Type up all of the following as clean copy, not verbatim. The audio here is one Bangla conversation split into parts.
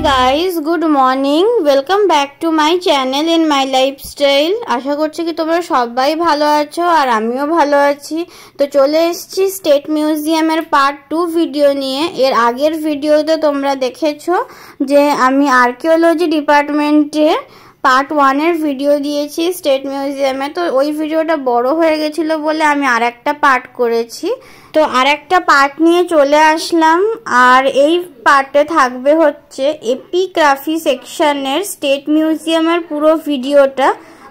Guys, good morning. Welcome back to my channel in my lifestyle. আশা করছি কি তোমরা সবাই ভালো আছো আর আমিও ভালো আছি। তো চলে এসেছি স্টেট মিউজিয়ামের পার্ট 2 ভিডিও নিয়ে। এর আগের ভিডিওতে তোমরা দেখেছো যে আমি আর্কিওলজি ডিপার্টমেন্টে পার্ট 1 এর ভিডিও দিয়েছি স্টেট মিউজিয়ামে। তো ওই ভিডিওটা বড় হয়ে গেছিলো বলে আমি আর একটা পার্ট করেছি। তো আর একটা পার্ট নিয়ে চলে আসলাম। আর এই পার্টে থাকবে হচ্ছে এপিগ্রাফি সেকশনের স্টেট মিউজিয়ামের পুরো ভিডিওটা,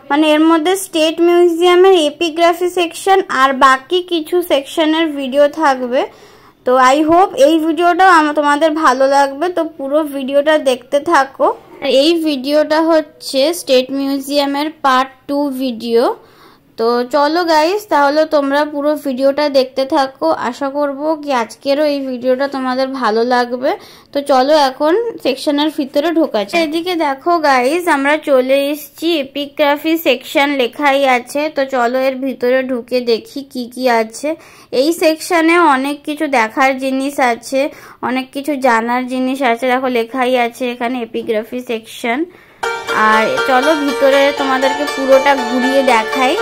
মানে এর মধ্যে স্টেট মিউজিয়ামের এপিগ্রাফি সেকশন আর বাকি কিছু সেকশনের ভিডিও থাকবে। তো আই হোপ এই ভিডিওটা তোমাদের ভালো লাগবে। তো পুরো ভিডিওটা দেখতে থাকো। এই ভিডিওটা হচ্ছে স্টেট মিউজিয়ামের পার্ট 2 ভিডিও। তো চলো গাইস, তাহলে তোমরা পুরো ভিডিওটা দেখতে থাকো। আশা করব কি আজকেরও এই ভিডিওটা তোমাদের ভালো লাগবে। তো চলো এখন সেকশনের ভিতরে ঢোকা যাক। এদিকে দেখো গাইস, আমরা চলে এসেছি এপিগ্রাফি সেকশন লেখাই আছে। তো চলো এর ভিতরে ঢুকে দেখি কি কি আছে। এই সেকশনে অনেক কিছু দেখার জিনিস আছে, অনেক কিছু জানার জিনিস আছে। দেখো লেখাই আছে এখানে এপিগ্রাফি সেকশন। আর চলো ভিতরে তোমাদেরকে পুরোটা ঘুরিয়ে দেখাই।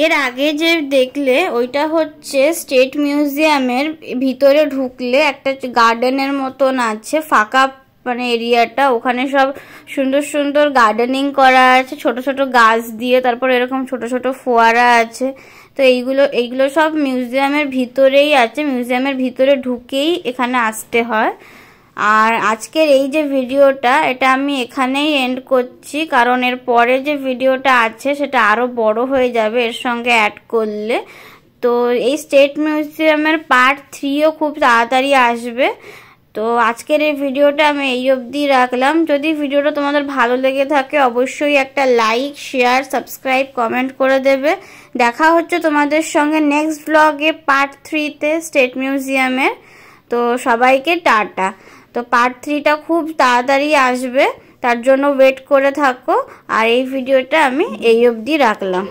এর আগে যে দেখলে ওইটা হচ্ছে স্টেট মিউজিয়ামের ভিতরে ঢুকলে একটা গার্ডেনের মতন আছে, ফাঁকা মানে এরিয়াটা, ওখানে সব সুন্দর সুন্দর গার্ডেনিং করা আছে ছোট ছোট গাছ দিয়ে, তারপর এরকম ছোট ছোট ফোয়ারা আছে। তো এইগুলো সব মিউজিয়ামের ভিতরেই আছে, মিউজিয়ামের ভিতরে ঢুকেই এখানে আসতে হয়। আর আজকের এই যে ভিডিওটা, এটা আমি এখানেই এন্ড করছি, কারণ এর পরে যে ভিডিওটা আছে সেটা আরো বড় হয়ে যাবে এর সঙ্গে অ্যাড করলে। তো এই স্টেট মিউজিয়ামের পার্ট 3ও খুব তাড়াতাড়ি আসবে। তো আজকের এই ভিডিওটা আমি এই অবধি রাখলাম। যদি ভিডিওটা তোমাদের ভালো লেগে থাকে অবশ্যই একটা লাইক, শেয়ার, সাবস্ক্রাইব, কমেন্ট করে দেবে। দেখা হচ্ছে তোমাদের সঙ্গে নেক্সট ব্লগে পার্ট 3তে স্টেট মিউজিয়ামের। তো সবাইকে টাটা। তো পার্ট 3টা খুব তাড়াতাড়ি আসবে, তার জন্য ওয়েট করে থাকো। আর এই ভিডিওটা আমি এই অবধি রাখলাম।